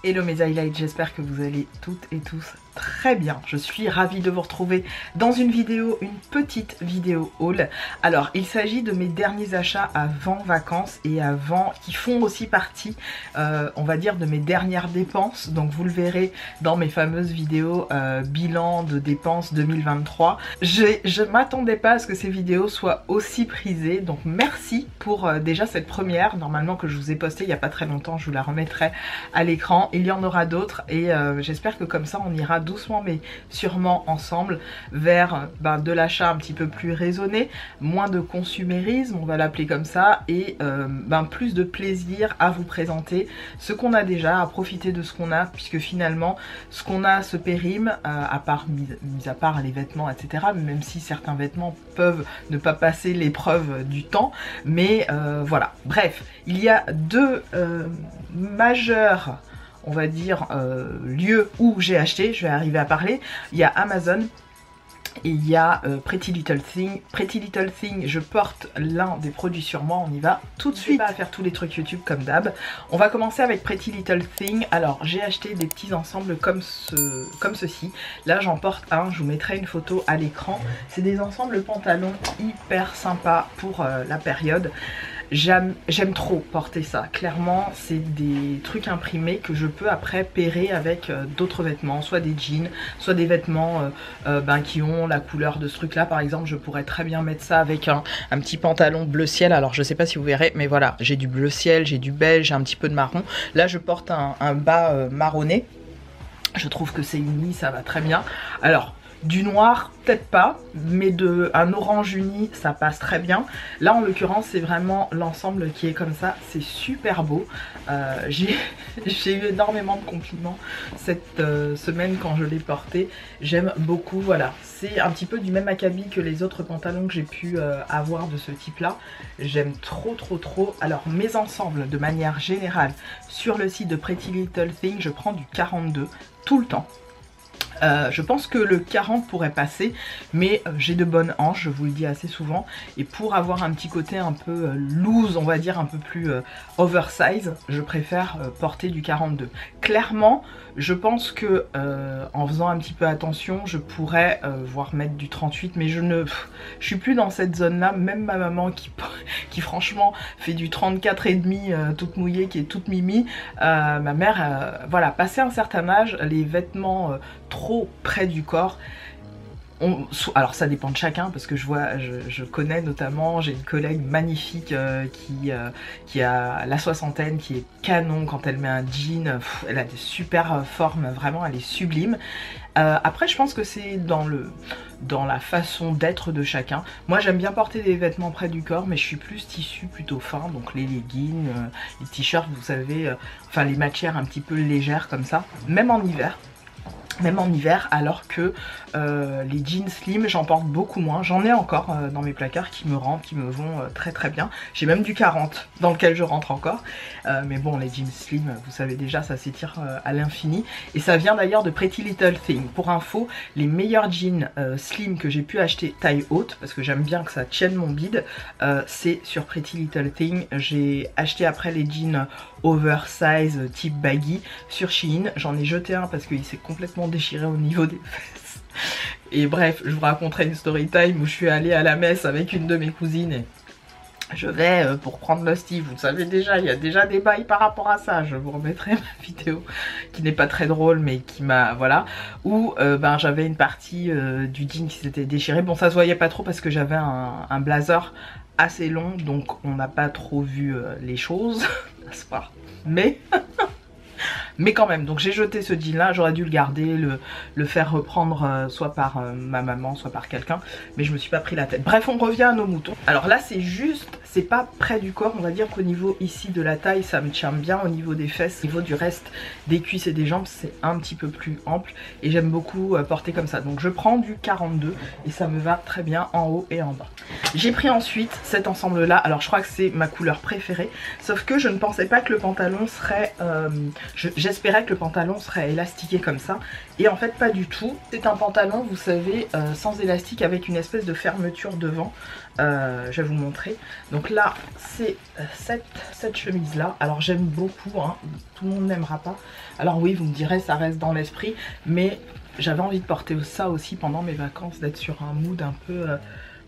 Hello mes highlights, j'espère que vous allez toutes et tous très bien. Je suis ravie de vous retrouver dans une petite vidéo haul. Alors il s'agit de mes derniers achats avant vacances et avant, qui font aussi partie, on va dire, de mes dernières dépenses. Donc vous le verrez dans mes fameuses vidéos bilan de dépenses 2023. Je m'attendais pas à ce que ces vidéos soient aussi prisées. Donc merci pour déjà cette première, normalement que je vous ai postée il n'y a pas très longtemps. Je vous la remettrai à l'écran. Il y en aura d'autres et j'espère que comme ça on ira doucement mais sûrement ensemble vers de l'achat un petit peu plus raisonné, moins de consumérisme, on va l'appeler comme ça, et plus de plaisir à vous présenter ce qu'on a déjà, à profiter de ce qu'on a, puisque finalement ce qu'on a se périme, mis à part les vêtements etc, même si certains vêtements peuvent ne pas passer l'épreuve du temps, mais voilà, bref, il y a deux majeurs, on va dire, lieux où j'ai acheté, je vais arriver à parler. Il y a Amazon et il y a Pretty Little Thing. Pretty Little Thing, je porte l'un des produits sur moi, on y va tout de suite. Pas à faire tous les trucs YouTube comme d'hab. On va commencer avec Pretty Little Thing. Alors j'ai acheté des petits ensembles comme ceci. Là j'en porte un, je vous mettrai une photo à l'écran. C'est des ensembles pantalons hyper sympas pour la période. J'aime trop porter ça, clairement c'est des trucs imprimés que je peux après pairer avec d'autres vêtements, soit des jeans, soit des vêtements qui ont la couleur de ce truc là. Par exemple je pourrais très bien mettre ça avec un petit pantalon bleu ciel. Alors je sais pas si vous verrez mais voilà, j'ai du bleu ciel, j'ai du beige, j'ai un petit peu de marron. Là je porte un bas marronné, je trouve que c'est uni, ça va très bien. Alors du noir, peut-être pas, mais un orange uni, ça passe très bien. Là, en l'occurrence, c'est vraiment l'ensemble qui est comme ça. C'est super beau. J'ai eu énormément de compliments cette semaine quand je l'ai porté. J'aime beaucoup, voilà. C'est un petit peu du même acabit que les autres pantalons que j'ai pu avoir de ce type-là. J'aime trop. Alors, mes ensembles, de manière générale, sur le site de Pretty Little Thing, je prends du 42 tout le temps. Je pense que le 40 pourrait passer, mais j'ai de bonnes hanches, je vous le dis assez souvent, et pour avoir un petit côté un peu loose, on va dire un peu plus oversize, je préfère porter du 42. Clairement, je pense que en faisant un petit peu attention, je pourrais voire mettre du 38, mais je suis plus dans cette zone-là. Même ma maman qui franchement fait du 34,5 toute mouillée, qui est toute mimi, ma mère, voilà, passé un certain âge, les vêtements trop près du corps, alors ça dépend de chacun, parce que je connais notamment, j'ai une collègue magnifique qui a la soixantaine, qui est canon quand elle met un jean, elle a des super formes, vraiment elle est sublime. Après je pense que c'est dans la façon d'être de chacun. Moi j'aime bien porter des vêtements près du corps, mais je suis plus tissu plutôt fin, donc les leggings, les t-shirts, vous savez, enfin les matières un petit peu légères comme ça, même en hiver. Alors que les jeans slim, j'en porte beaucoup moins. J'en ai encore dans mes placards qui me rentrent, qui me vont très bien. J'ai même du 40 dans lequel je rentre encore. Mais bon, les jeans slim, vous savez déjà, ça s'étire à l'infini. Et ça vient d'ailleurs de Pretty Little Thing. Pour info, les meilleurs jeans slim que j'ai pu acheter taille haute, parce que j'aime bien que ça tienne mon bide, c'est sur Pretty Little Thing. J'ai acheté après les jeans oversize type baggy sur Shein. J'en ai jeté un parce qu'il s'est complètement déchiré au niveau des fesses. Et bref, je vous raconterai une story time où je suis allée à la messe avec une de mes cousines et je vais pour prendre l'hostie. Vous le savez déjà, il y a déjà des bails par rapport à ça. Je vous remettrai ma vidéo qui n'est pas très drôle mais qui m'a, voilà, où j'avais une partie du jean qui s'était déchiré. Bon, ça se voyait pas trop parce que j'avais un blazer assez long, donc on n'a pas trop vu les choses, n'est-ce pas? Mais quand même, donc j'ai jeté ce jean là, j'aurais dû le garder, le faire reprendre soit par ma maman, soit par quelqu'un, mais je me suis pas pris la tête. Bref, on revient à nos moutons. Alors là c'est juste, c'est pas près du corps, on va dire qu'au niveau ici de la taille ça me tient bien, au niveau des fesses, au niveau du reste des cuisses et des jambes c'est un petit peu plus ample et j'aime beaucoup porter comme ça. Donc je prends du 42 et ça me va très bien en haut et en bas. J'ai pris ensuite cet ensemble là, alors je crois que c'est ma couleur préférée, sauf que je ne pensais pas que le pantalon serait, j'espérais que le pantalon serait élastiqué comme ça et en fait pas du tout. C'est un pantalon, vous savez, sans élastique avec une espèce de fermeture devant. Je vais vous montrer. Donc Donc là, c'est cette chemise-là. Alors j'aime beaucoup, hein. Tout le monde n'aimera pas. Alors oui, vous me direz, ça reste dans l'esprit. Mais j'avais envie de porter ça aussi pendant mes vacances, d'être sur un mood un peu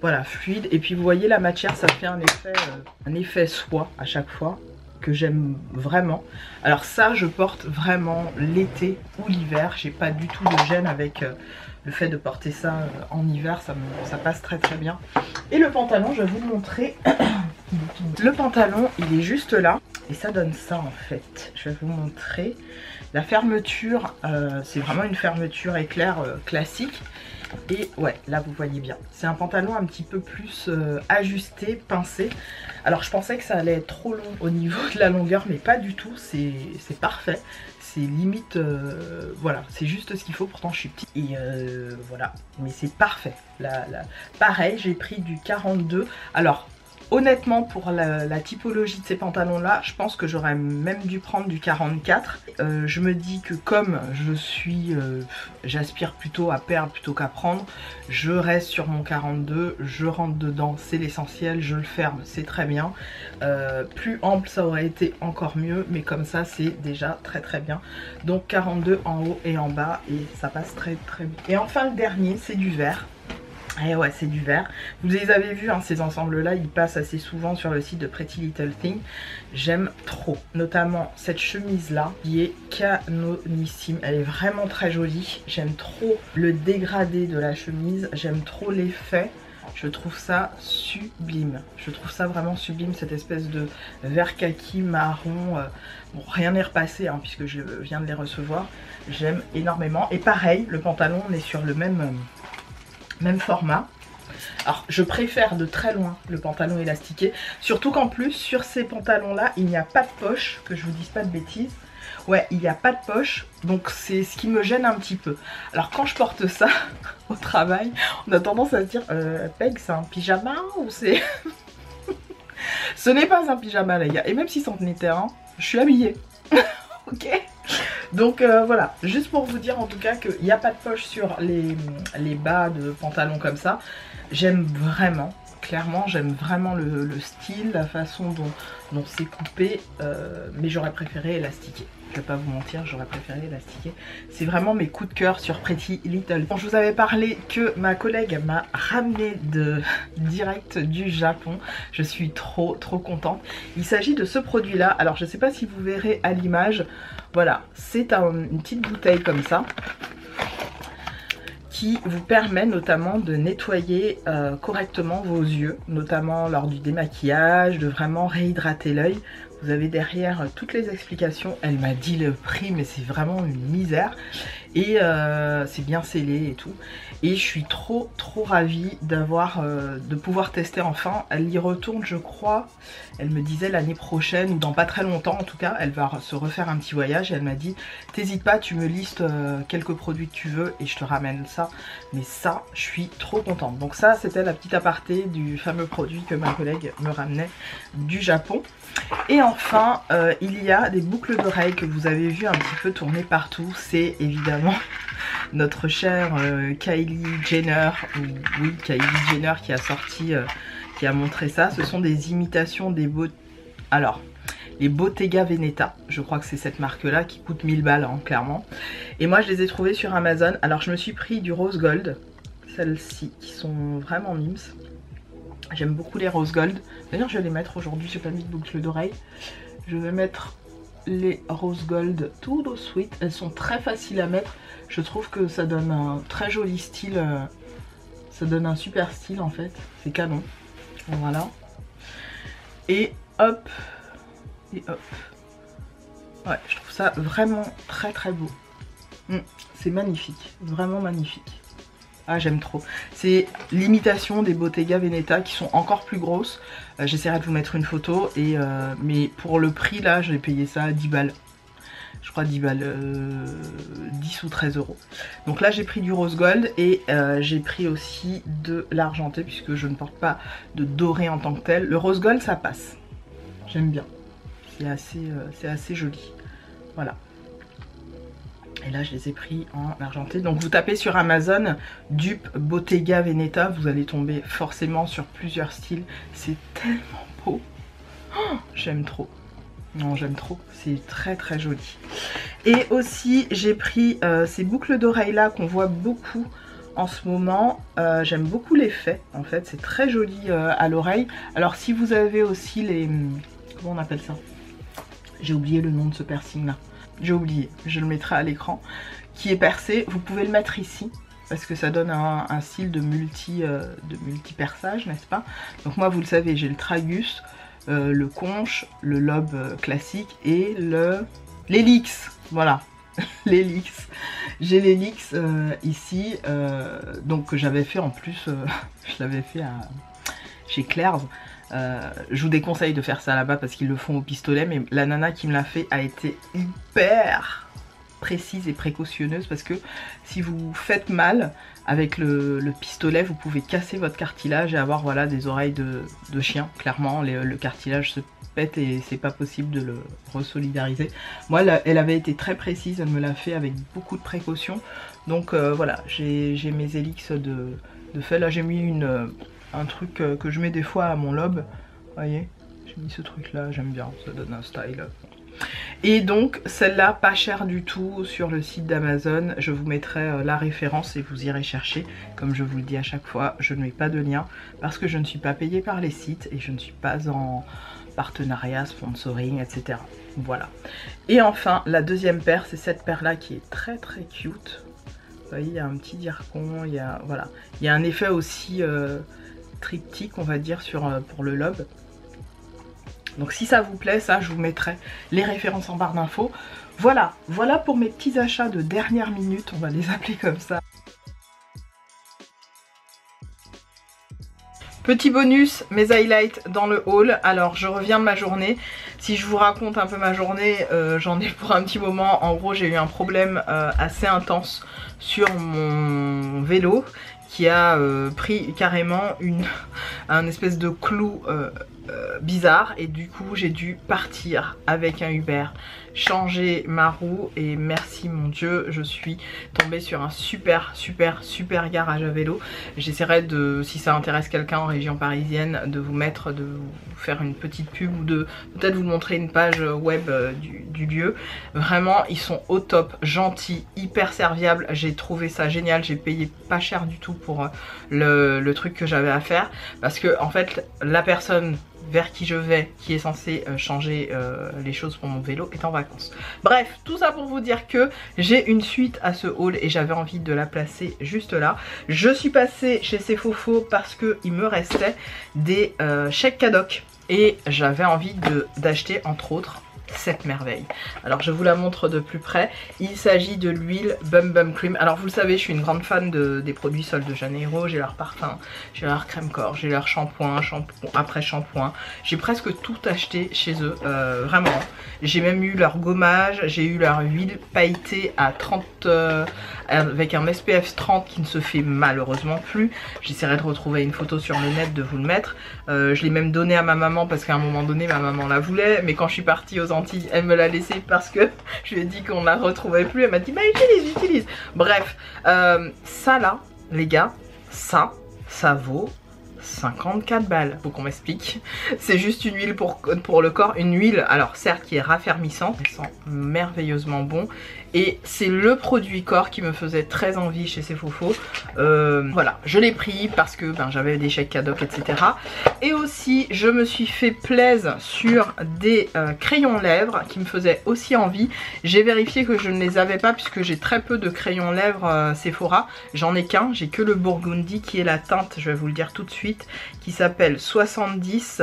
voilà, fluide. Et puis vous voyez la matière, ça fait un effet soie à chaque fois, que j'aime vraiment. Alors ça, je porte vraiment l'été ou l'hiver. J'ai pas du tout de gêne avec le fait de porter ça en hiver, ça passe très très bien. Et le pantalon, je vais vous le montrer. Le pantalon, il est juste là. Et ça donne ça en fait. Je vais vous montrer. La fermeture, c'est vraiment une fermeture éclair classique. Et ouais, là vous voyez bien. C'est un pantalon un petit peu plus ajusté, pincé. Alors je pensais que ça allait être trop long au niveau de la longueur, mais pas du tout. C'est parfait. C'est limite, voilà, c'est juste ce qu'il faut. Pourtant je suis petite. Et voilà, mais c'est parfait. Pareil, j'ai pris du 42. Alors honnêtement, pour la typologie de ces pantalons là, je pense que j'aurais même dû prendre du 44. Je me dis que comme j'aspire plutôt à perdre plutôt qu'à prendre, je reste sur mon 42, je rentre dedans, c'est l'essentiel, je le ferme, c'est très bien. Plus ample ça aurait été encore mieux, mais comme ça c'est déjà très très bien. Donc 42 en haut et en bas, et ça passe très très bien. Et enfin le dernier, c'est du vert. Et ouais, c'est du vert. Vous les avez vus, hein, ces ensembles-là, ils passent assez souvent sur le site de Pretty Little Thing. J'aime trop, notamment cette chemise-là, qui est canonissime. Elle est vraiment très jolie. J'aime trop le dégradé de la chemise. J'aime trop l'effet. Je trouve ça sublime. Je trouve ça vraiment sublime, cette espèce de vert kaki marron. Bon, rien n'est repassé, hein, puisque je viens de les recevoir. J'aime énormément. Et pareil, le pantalon, on est sur le même format. Alors je préfère de très loin le pantalon élastiqué, surtout qu'en plus sur ces pantalons là il n'y a pas de poche, que je vous dise pas de bêtises. Ouais, il n'y a pas de poche, donc c'est ce qui me gêne un petit peu. Alors quand je porte ça au travail, on a tendance à se dire Peg, c'est un pyjama ou c'est... Ce n'est pas un pyjama les gars, et même si c'en était un, je suis habillée. Ok. Donc voilà, juste pour vous dire en tout cas qu'il n'y a pas de poche sur les bas de pantalon comme ça. J'aime vraiment, clairement, j'aime vraiment le style, la façon dont c'est coupé, mais j'aurais préféré élastiquer. Je vais pas vous mentir, j'aurais préféré élastiquer. C'est vraiment mes coups de cœur sur Pretty Little. Bon, je vous avais parlé que ma collègue m'a ramené direct du Japon. Je suis trop contente. Il s'agit de ce produit là. Alors je sais pas si vous verrez à l'image. Voilà, c'est une petite bouteille comme ça qui vous permet notamment de nettoyer correctement vos yeux, notamment lors du démaquillage, de vraiment réhydrater l'œil. Vous avez derrière toutes les explications. Elle m'a dit le prix, mais c'est vraiment une misère. Et c'est bien scellé et tout. Et je suis trop ravie de pouvoir tester enfin. Elle y retourne, je crois. Elle me disait l'année prochaine, ou dans pas très longtemps en tout cas, elle va se refaire un petit voyage. Et elle m'a dit, t'hésites pas, tu me listes quelques produits que tu veux et je te ramène ça. Mais ça, je suis trop contente. Donc ça, c'était la petite aparté du fameux produit que ma collègue me ramenait du Japon. Et enfin, il y a des boucles d'oreilles que vous avez vu un petit peu tourner partout. C'est évidemment notre chère Kylie Jenner, oui, Kylie Jenner qui a sorti, qui a montré ça. Ce sont des imitations des les Bottega Veneta, je crois que c'est cette marque là qui coûte 1000 balles hein, clairement. Et moi je les ai trouvées sur Amazon. Alors je me suis pris du rose gold, celles-ci qui sont vraiment mimes. J'aime beaucoup les rose gold. D'ailleurs je vais les mettre aujourd'hui, j'ai pas mis de boucle d'oreille. Je vais mettre les rose gold tout de suite. Elles sont très faciles à mettre. Je trouve que ça donne un très joli style. Ça donne un super style en fait. C'est canon. Voilà. Et hop. Et hop. Ouais, je trouve ça vraiment très beau. C'est magnifique. Vraiment magnifique. Ah, j'aime trop. C'est l'imitation des Bottega Veneta qui sont encore plus grosses. J'essaierai de vous mettre une photo. Mais pour le prix là, j'ai payé ça à 10 balles. Je crois 10 balles. 10 ou 13 euros. Donc là, j'ai pris du rose gold et j'ai pris aussi de l'argenté puisque je ne porte pas de doré en tant que tel. Le rose gold, ça passe. J'aime bien. C'est assez joli. Voilà. Et là je les ai pris en argenté. Donc vous tapez sur Amazon dupe Bottega Veneta, vous allez tomber forcément sur plusieurs styles. C'est tellement beau. Oh, j'aime trop. Non, j'aime trop, c'est très très joli. Et aussi j'ai pris ces boucles d'oreilles là qu'on voit beaucoup en ce moment. J'aime beaucoup l'effet en fait, c'est très joli à l'oreille. Alors si vous avez aussi les... comment on appelle ça? J'ai oublié le nom de ce piercing là. J'ai oublié, je le mettrai à l'écran. Qui est percé, vous pouvez le mettre ici. Parce que ça donne un style de multi-perçage, n'est-ce pas? Donc moi vous le savez, j'ai le tragus. Le conche, le lobe classique et l'hélix, voilà, l'hélix. J'ai l'hélix ici, donc que j'avais fait en plus, je l'avais fait chez Claire's. Je vous déconseille de faire ça là-bas parce qu'ils le font au pistolet, mais la nana qui me l'a fait a été hyper précise et précautionneuse parce que si vous faites mal avec le pistolet, vous pouvez casser votre cartilage et avoir voilà des oreilles de chien. Clairement, le cartilage se pète et c'est pas possible de le resolidariser. Moi, elle avait été très précise, elle me l'a fait avec beaucoup de précautions. Donc voilà, j'ai mes hélix de fait. Là, j'ai mis un truc que je mets des fois à mon lobe. Vous voyez, j'ai mis ce truc là, j'aime bien, ça donne un style. Et donc celle-là pas chère du tout sur le site d'Amazon, je vous mettrai la référence et vous irez chercher. Comme je vous le dis à chaque fois, je ne mets pas de lien parce que je ne suis pas payée par les sites et je ne suis pas en partenariat, sponsoring, etc. Voilà. Et enfin la deuxième paire, c'est cette paire là qui est très très cute. Vous voyez, il y a un petit zircon, il y a, voilà. Il y a un effet aussi triptyque on va dire pour le lobe. Donc si ça vous plaît, ça je vous mettrai les références en barre d'infos. Voilà, voilà pour mes petits achats de dernière minute, on va les appeler comme ça. Petit bonus, mes highlights dans le haul. Alors je reviens de ma journée. Si je vous raconte un peu ma journée, j'en ai pour un petit moment. En gros j'ai eu un problème assez intense sur mon vélo qui a pris carrément un espèce de clou bizarre et du coup j'ai dû partir avec un Uber, changer ma roue et merci mon Dieu, je suis tombée sur un super garage à vélo. J'essaierai de, si ça intéresse quelqu'un en région parisienne, de vous faire une petite pub ou de peut-être vous montrer une page web du lieu. Vraiment ils sont au top, gentils, hyper serviables, j'ai trouvé ça génial, j'ai payé pas cher du tout pour le truc que j'avais à faire parce que en fait la personne vers qui je vais, qui est censé changer les choses pour mon vélo, est en vacances. Bref, tout ça pour vous dire que j'ai une suite à ce haul et j'avais envie de la placer juste là. Je suis passée chez Cefofo parce qu'il me restait des chèques Cadoc et j'avais envie d'acheter entre autres cette merveille. Alors je vous la montre de plus près. Il s'agit de l'huile Bum Bum Cream. Alors vous le savez, je suis une grande fan des produits Sol de Janeiro. J'ai leur parfum, j'ai leur crème corps, j'ai leur shampoing, après shampoing. J'ai presque tout acheté chez eux, vraiment. J'ai même eu leur gommage, j'ai eu leur huile pailletée à 30 avec un SPF 30 qui ne se fait malheureusement plus. J'essaierai de retrouver une photo sur le net, de vous le mettre. Je l'ai même donné à ma maman parce qu'à un moment donné ma maman la voulait, mais quand je suis partie aux Antilles elle me l'a laissé parce que je lui ai dit qu'on la retrouvait plus. Elle m'a dit bah utilise. Bref, ça là les gars, ça vaut 54 balles, faut qu'on m'explique. C'est juste une huile pour le corps, une huile alors certes qui est raffermissante, elle sent merveilleusement bon et c'est le produit corps qui me faisait très envie chez Cefofo. Voilà, je l'ai pris parce que j'avais des chèques Cadoc, etc. Et aussi je me suis fait plaisir sur des crayons lèvres qui me faisaient aussi envie. J'ai vérifié que je ne les avais pas puisque j'ai très peu de crayons lèvres Sephora. J'en ai qu'un, j'ai que le Burgundy qui est la teinte, je vais vous le dire tout de suite, qui s'appelle 70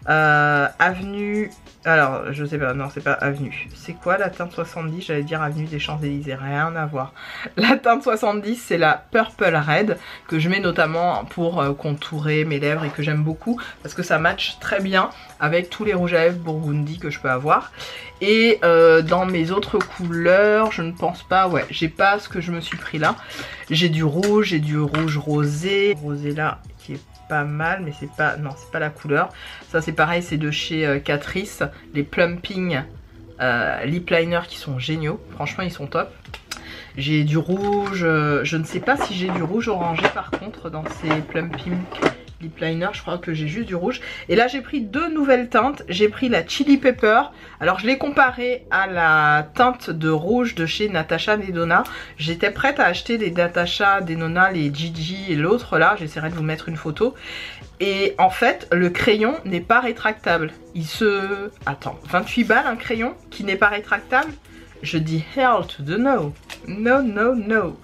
avenue, alors je sais pas, non c'est pas avenue, c'est quoi la teinte 70? J'allais dire avenue des Champs-Élysées, rien à voir. La teinte 70 c'est la Purple Red que je mets notamment pour contourer mes lèvres et que j'aime beaucoup parce que ça match très bien avec tous les rouges à lèvres Burgundy que je peux avoir. Et dans mes autres couleurs je ne pense pas, ouais j'ai pas ce que je me suis pris là. J'ai du rouge rosé là qui est pas mal mais c'est pas, non c'est pas la couleur. Ça c'est pareil, c'est de chez Catrice, les Plumping lip liner qui sont géniaux, franchement ils sont top. J'ai du rouge, je ne sais pas si j'ai du rouge orangé par contre dans ces Plum Pink lip liner, je crois que j'ai juste du rouge. Et là j'ai pris deux nouvelles teintes, j'ai pris la Chili Pepper. Alors je l'ai comparée à la teinte de rouge de chez Natasha Denona. J'étais prête à acheter les Natasha Denona, les Gigi et l'autre là, j'essaierai de vous mettre une photo. Et en fait le crayon n'est pas rétractable. Attends, 28 balles un crayon qui n'est pas rétractable? Je dis hell to the no. No, no, no.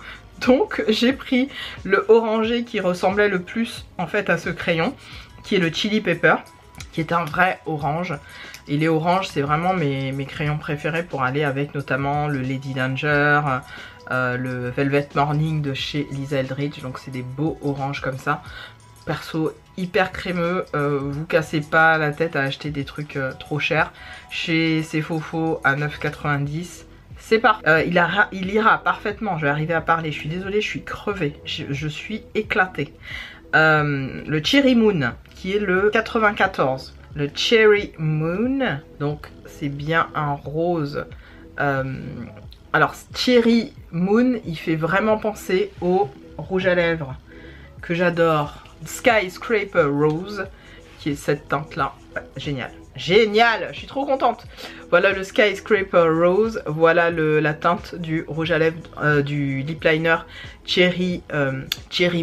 Donc j'ai pris le orangé qui ressemblait le plus en fait à ce crayon, qui est le Chili Pepper, qui est un vrai orange. Et les oranges c'est vraiment mes crayons préférés pour aller avec notamment le Lady Danger, le Velvet Morning de chez Lisa Eldridge. Donc c'est des beaux oranges comme ça. Perso hyper crémeux, vous cassez pas la tête à acheter des trucs trop chers. Chez Cefofo à 9,90 €. C'est parfait, il ira parfaitement, je vais arriver à parler, je suis désolée, je suis crevée, je suis éclatée. Le Cherry Moon, qui est le 94. Le Cherry Moon, donc c'est bien un rose. Alors Cherry Moon, il fait vraiment penser au rouge à lèvres que j'adore. Skyscraper Rose, qui est cette teinte là, ouais, génial. Génial, je suis trop contente. Voilà le Skyscraper Rose, voilà la teinte du rouge à lèvres, du lip liner Cherry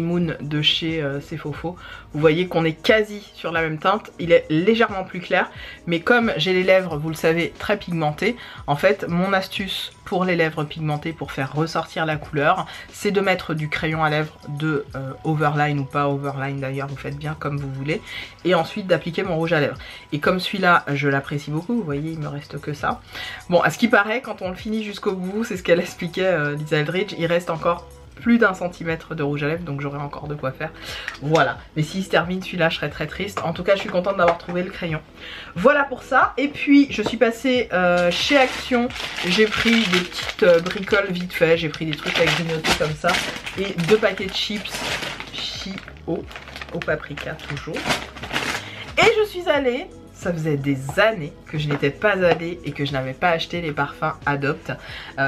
Moon de chez Cefofo. Vous voyez qu'on est quasi sur la même teinte, il est légèrement plus clair, mais comme j'ai les lèvres, vous le savez, très pigmentées, en fait mon astuce pour les lèvres pigmentées, pour faire ressortir la couleur, c'est de mettre du crayon à lèvres de overline ou pas overline d'ailleurs, vous faites bien comme vous voulez, et ensuite d'appliquer mon rouge à lèvres. Et comme celui-là, je l'apprécie beaucoup, vous voyez, il me reste que ça. Bon, à ce qui paraît, quand on le finit jusqu'au bout, c'est ce qu'elle expliquait Lisa Eldridge, il reste encore plus d'1 centimètre de rouge à lèvres, donc j'aurai encore de quoi faire. Voilà, mais s'il se termine celui-là, je serais très triste. En tout cas, je suis contente d'avoir trouvé le crayon. Voilà pour ça. Et puis, je suis passée chez Action. J'ai pris des petites bricoles vite fait. J'ai pris des trucs à grignoter comme ça. Et 2 paquets de chips Chio au paprika toujours. Et je suis allée... Ça faisait des années que je n'étais pas allée et que je n'avais pas acheté les parfums Adopt.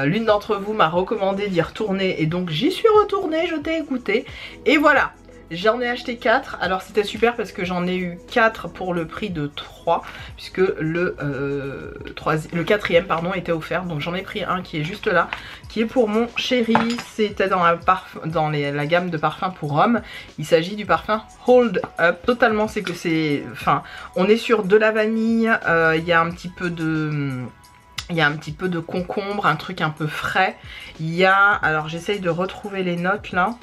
L'une d'entre vous m'a recommandé d'y retourner et donc j'y suis retournée, je t'ai écouté. Et voilà, j'en ai acheté 4. Alors c'était super parce que j'en ai eu 4 pour le prix de 3. Puisque le 4e pardon, était offert. Donc j'en ai pris un qui est juste là, qui est pour mon chéri. C'était dans la gamme de parfums pour hommes. Il s'agit du parfum Hold Up. Totalement, c'est que c'est... Enfin, on est sur de la vanille. Il y a un petit peu de concombre, un truc un peu frais. Il y a... Alors j'essaye de retrouver les notes là.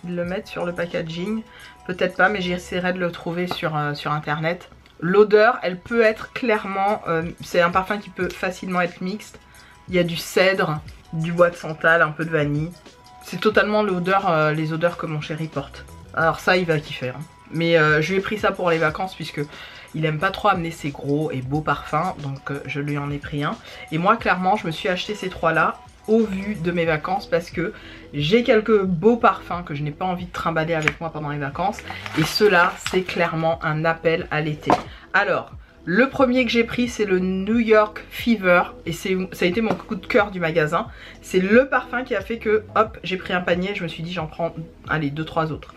Ils le mettent sur le packaging. Peut-être pas, mais j'essaierai de le trouver sur internet. L'odeur, elle peut être clairement... c'est un parfum qui peut facilement être mixte. Il y a du cèdre, du bois de santal, un peu de vanille. C'est totalement l'odeur, les odeurs que mon chéri porte. Alors ça, il va kiffer. Hein. Mais je lui ai pris ça pour les vacances puisque il aime pas trop amener ses gros et beaux parfums. Donc je lui en ai pris un. Et moi, clairement, je me suis acheté ces 3-là au vu de mes vacances parce que j'ai quelques beaux parfums que je n'ai pas envie de trimballer avec moi pendant les vacances. Et ceux-là, c'est clairement un appel à l'été. Alors... Le premier que j'ai pris, c'est le New York Fever et ça a été mon coup de cœur du magasin. C'est le parfum qui a fait que, hop, j'ai pris un panier, je me suis dit j'en prends, allez, 2-3 autres.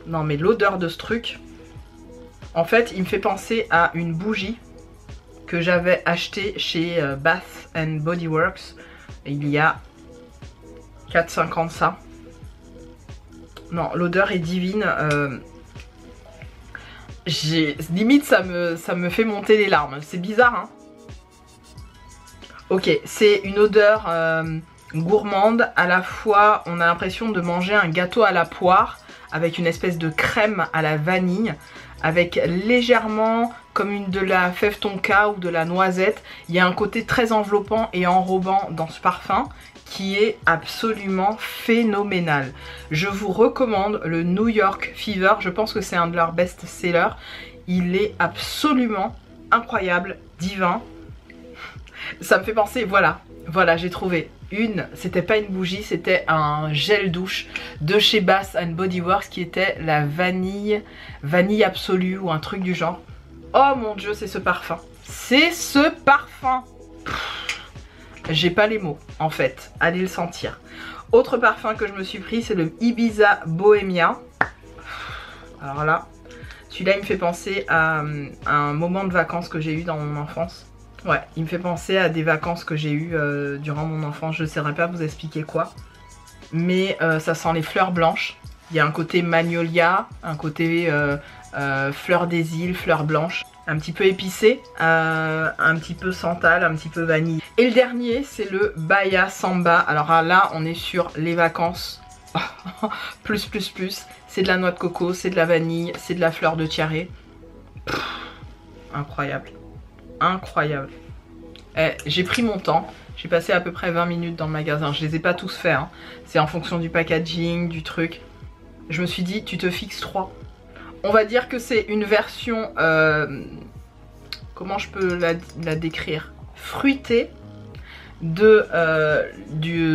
Non mais l'odeur de ce truc, en fait, il me fait penser à une bougie que j'avais achetée chez Bath and Body Works il y a 4-5 ans de ça. Non, l'odeur est divine. Limite ça me fait monter les larmes, c'est bizarre hein. Ok, c'est une odeur gourmande, à la fois on a l'impression de manger un gâteau à la poire avec une espèce de crème à la vanille, avec légèrement comme de la fève tonka ou de la noisette. Il y a un côté très enveloppant et enrobant dans ce parfum qui est absolument phénoménal. Je vous recommande le New York Fever, je pense que c'est un de leurs best-sellers. Il est absolument incroyable, divin. Ça me fait penser, voilà, j'ai trouvé une, c'était pas une bougie, c'était un gel douche de chez Bath and Body Works qui était la vanille absolue ou un truc du genre. Oh mon dieu, c'est ce parfum. C'est ce parfum. J'ai pas les mots en fait, allez le sentir. Autre parfum que je me suis pris, c'est le Ibiza Bohemia. Alors là, celui-là il me fait penser à un moment de vacances que j'ai eu dans mon enfance. Ouais, il me fait penser à des vacances que j'ai eues durant mon enfance. Je ne saurais pas vous expliquer quoi. Mais ça sent les fleurs blanches. Il y a un côté magnolia, un côté fleur des îles, fleurs blanches. Un petit peu épicé, un petit peu santal, un petit peu vanille. Et le dernier, c'est le Bahia Samba. Alors là, on est sur les vacances. plus. C'est de la noix de coco, c'est de la vanille, c'est de la fleur de tiare. Incroyable. Incroyable. J'ai pris mon temps. J'ai passé à peu près 20 minutes dans le magasin. Je les ai pas tous faits. Hein. C'est en fonction du packaging, du truc. Je me suis dit, tu te fixes 3. On va dire que c'est une version... comment je peux la décrire? Fruitée de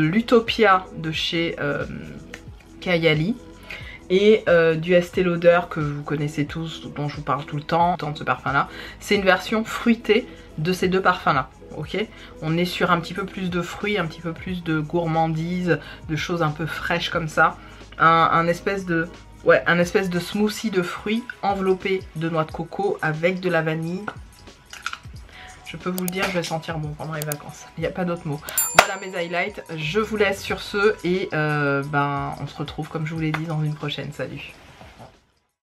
l'Utopia de chez Kayali. Et du Estée Lauder que vous connaissez tous, dont je vous parle tout le temps de ce parfum là. C'est une version fruitée de ces deux parfums là, ok. On est sur un petit peu plus de fruits, un petit peu plus de gourmandise, de choses un peu fraîches comme ça. Un espèce de smoothie de fruits enveloppé de noix de coco avec de la vanille. Je peux vous le dire, je vais sentir bon pendant les vacances. Il n'y a pas d'autre mot. Voilà mes highlights. Je vous laisse sur ce et on se retrouve comme je vous l'ai dit dans une prochaine. Salut.